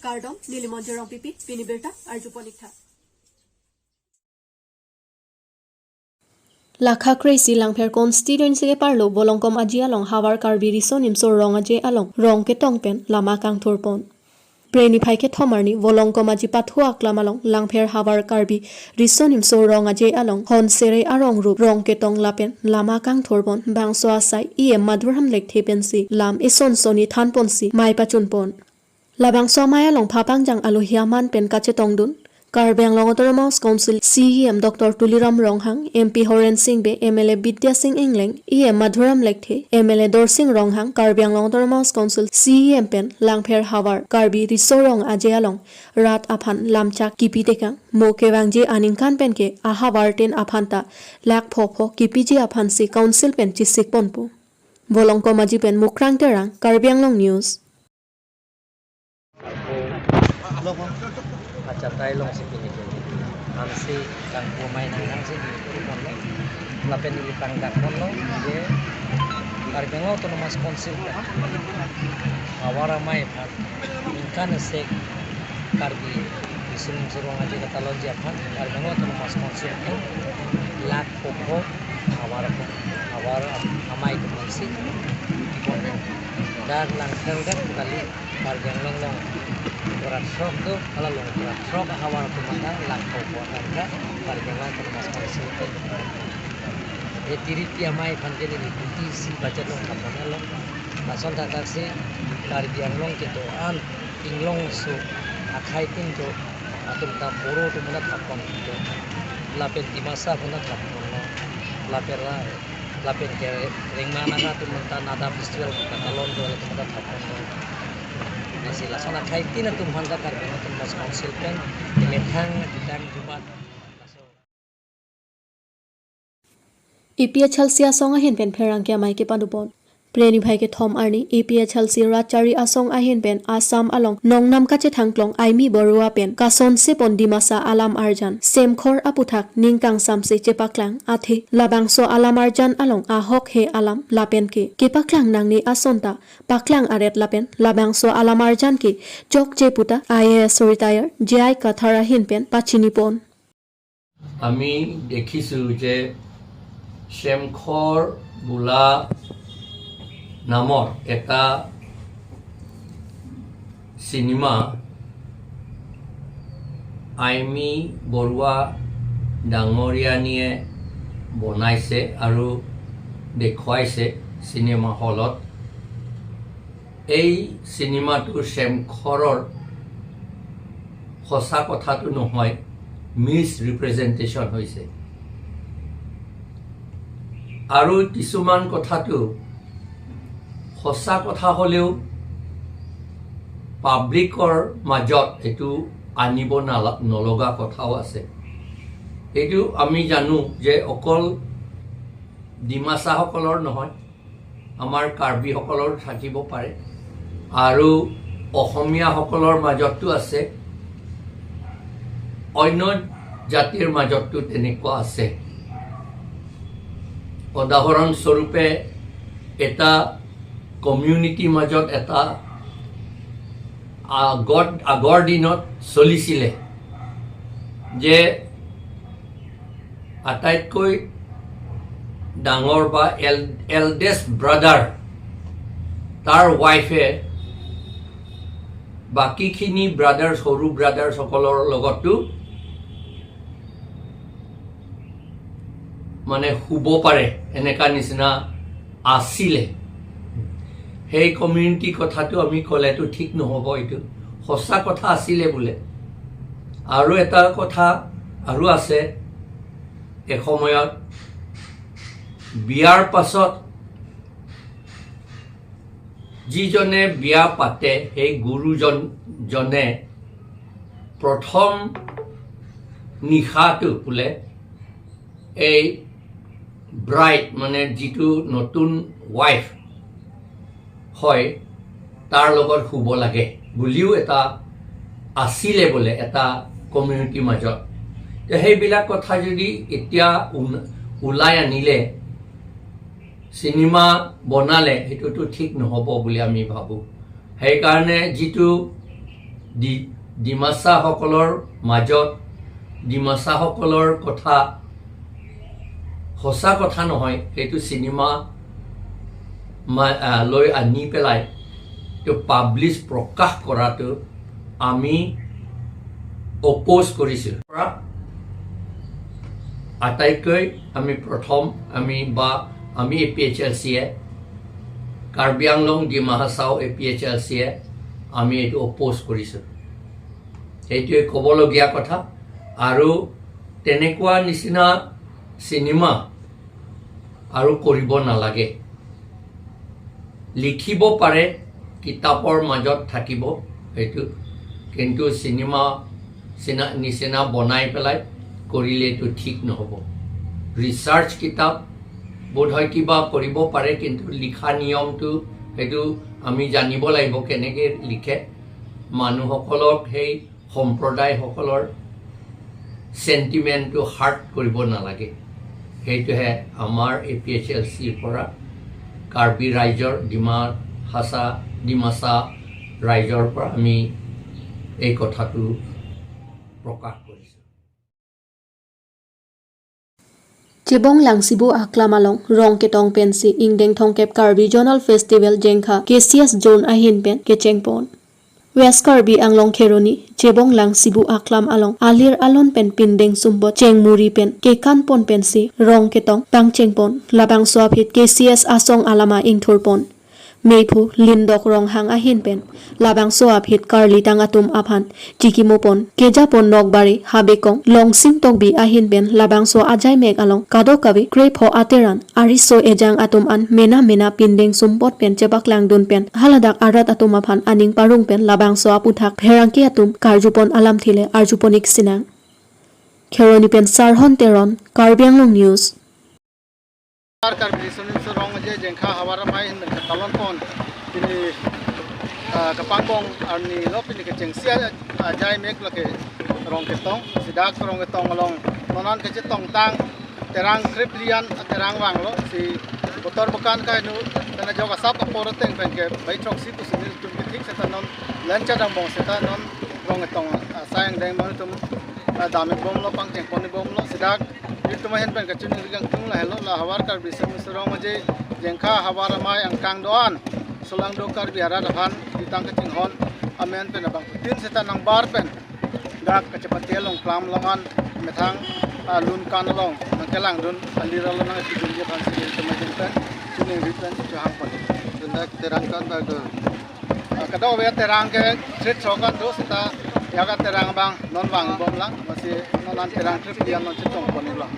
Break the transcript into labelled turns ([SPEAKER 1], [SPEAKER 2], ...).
[SPEAKER 1] Kardom, Nilimonjerong Pipi, Piniberta, Arjuponikta. Lakha Crazy Langper constituency ke parlo bolongkom aji along hawar Karbi rison imso rong aje along rong ke tongpen lama kang thorpon. Preni phai ke thomarni bolongkom aji pathuak lamalong langper hawar Karbi rison imso rong aje along hon sere arong rup rong ke tong lapen lama kang thorpon bangso asai iem madhurham lek thepensi lam ison soni thanponsi mai pachunpon. Labang so maya long phapangjang aluhiaman pen kache tongdun Karbi Anglong Autonomous Council CEM Dr. Tuliram Ronghang MP Horen Singh Be MLA Bidya Singh Englang EM Madhuram Lekthe MLA Dor Singh Ronghang Karbi Anglong Autonomous Council CEM pen Langpher Hawar Karbi Risorong Ajealong Rat Aphan Lamchak Kipi Tekang Moke Wangje Aningkan pen ke Ahawar ten Aphanta Lak Phokho Kipiji Aphan si Council pen Chisik Ponpo Bolongko Maji pen Mukrang Terang Karbi Anglong News
[SPEAKER 2] Acatai long sipini amsi kang pemain nang sini mono lapen ili pangdak mono je Karbi Anglong Autonomous Council awara mai phat inkan se Karbi isun surong aje katalon je phat Karbi Anglong Autonomous Council lak pokho awara amai ko mansi dar lang terdak kali Karbi Anglong long berat frog tu kalau long berat frog awal pemandang langkau buatan dah Karbi Anglong Autonomous Council ये तिरिति हमारे फंदे ने लिखी सी budget लोग अपने लोग नासन तक से Karbi Anglong के तो आन इंग्लोंग सो आखाई तीन तो आतुम ता बोरो तो मना थापन तो लापेन दिमासा मना थापन लापेन के रेंगमाना का तो मना नादा फेस्टिवल का तलोन तो लेकिन मना थापन तो ऐसे लासन आखाई तीन तो महंगा Karbi Anglong Autonomous Council पेन मेथांग दिदांग जुmat
[SPEAKER 1] EPHL sia song ahin pen pherang kya mai ke pandupon Preni bhai ke thom arni EPHL si rachari asong ahin pen Assam along nongnam kache thangklong aimi borua pen kason se pondimasa alam arjan semkhor aputhak ningkang samse chepaklang athi labangso alam arjan along ahok he alam lapen ke paklang nangni asonta paklang aret lapen labangso alam arjan ke jok cheputa IAS retire JI kathara hin pen pachini pon
[SPEAKER 3] আমি দেখিছো যে শ্যামখৰ বোলা নামৰ এটা cinema আইমি বৰুৱা ডাঙৰীয়ানীয়ে বনাইছে আৰু দেখুৱাইছে cinema হলত এই সিনেমাটো শ্যামখৰৰ সঁচা কথাটো নহয় মিস ৰিপ্ৰেজেন্টেশন হৈছে আৰু কিছুমান কথাটো সঁচা কথা হলেও পাব্লিকৰ মাজত এটো আনিব নলগা কথাও আছে এটো আমি জানো যে অকল ডিমাসা সকলৰ নহয় আমাৰ কাৰ্বি সকলৰ থাকিব পাৰে আৰু অসমীয়া সকলৰ মাজতো আছে অন্য জাতিৰ মাজতো তেনেকুৱা আছে উদাহৰণ স্বৰূপে এটা কমিউনিটি মাজত এটা আগৰ দিনত চলিছিলে যে আটাইতকৈ ডাঙৰ বা এল্ডেষ্ট ব্ৰাদাৰ তাৰ ওয়াইফে বাকিখিনি ব্ৰাদাৰ্ছ সৰু ব্ৰাদাৰ্ছ সকলৰ লগতো মানে শুব পাৰে এনেকা নিচিনা আছিলে সেই কমিউনিটি কথাটো আমি কলেটো ঠিক নহব এটো সঁচা কথা আছিলে বোলে আৰু এটা কথা আৰু আছে এসময়ত বিয়াৰ পাছত যিজনে বিয়া পাতে সেই গুৰুজনে প্ৰথম নিশাটো বোলে এই ব্ৰাইড মানে যিটো নতুন ওয়াইফ হয় তাৰ লগত শুব লাগে বুলিও এটা আছিলে বোলে এটা কমিউনিটি মাজত সেইবিলাক কথা যদি এতিয়া উলাই আনিলে সিনেমা বনালে এটোটো ঠিক নহব বুলি আমি ভাবো সেই কাৰণে যিটো ডিমাচাসকলৰ মাজত ডিমাচাসকলৰ কথা সঁচা কথা নহয়, সেইটো চিনেমা লৈ আনি পেলাই পাব্লিছ প্ৰকাশ কৰাটো আমি অপ'জ কৰিছিলোঁ। আটাইতকৈ আমি প্ৰথম আমি APHLCয়ে কাৰ্বি আংলং ডিমা হাছাও APHLCয়ে আমি এইটো অপ'জ কৰিছোঁ। সেইটোৱে ক'বলগীয়া কথা। আৰু তেনেকুৱা নিচিনা চিনেমা আৰু কৰিব নালাগে। লিখিব পাৰে, কিতাপৰ মাজত থাকিব সেইটো, কিন্তু চিনেমা নিচিনা বনাই পেলাই কৰিলে এইটো ঠিক নহ'ব। ৰিচাৰ্চ কিতাপ বোধহয় কিবা কৰিব পাৰে, কিন্তু লিখা নিয়মটো সেইটো আমি জানিব লাগিব কেনেকৈ লিখে। মানুহসকলক সেই সম্প্ৰদায়সকলৰ চেণ্টিমেণ্টটো হাৰ্ট কৰিব নালাগে। সেইটোহে আমাৰ APHLCৰ পৰা কাৰ্বি ৰাইজৰ ডিমাচা ৰাইজৰ পৰা আমি এই কথাটো প্ৰকাশ কৰিছোঁ।
[SPEAKER 1] Jebong lang Cebu Aklamalong rong ketong pensi ingdeng thongkep Karbi Regional Festival jengkha KCS Zone ahin pen kechengpon West Karbi Anglong Kheroni Jebong lang Cebu Aklam along alir alon pen pindeng sumbo chengmuri pen kekan pon pensi rong ketong pang chengpon labang swapit KCS asong alama ingthurpon Meipu lindok rong hang ahin pen labang soapit karli tang atum aphan jikimopon kejapon nokbari habekong longsing tokbi ahin pen labang so ajai mek along kadokabi krepho ateran ariso ejang atum an mena pindeng sumpot pen chebak langdun pen haladak arat atum aphan aning parung pen labang so aputhak pherangki atum karjupon alam thile arjuponik sinang Kheroni pen sarhon teron Karbi Anglong News
[SPEAKER 4] Karbi rong je jengkha hawaramai hin talon pon ini kapangkong arni lo pini ke jengsia ajai mek lake rong ketong sidak rong ketong along nonan ke tong tang terang kriplian terang wang lo si motor bukan kai nu tana joga sap apor teng pen ke bai chok si tu sinil tu tik seta non lancha dang bong seta non rong ketong sayang dang mon tum damit bom lo pang teng poni bom lo sidak itu mahen pen kacun rigang tung la hello la hawar Karbi serong je jengkha hawar mai angkang doan solang do Karbi hara dahan ditang kecing hon amen pen abang tin seta nang bar pen dak kecepatan long klam longan methang lun kan long nangkelang dun alira lo nang tidun je kan sini temen pen suning ripen johang pon dendak terang kan bago kado we terang ke tret sokan do seta yaga terang bang non bang bom lang masih non terang trip dia non cetong pon lang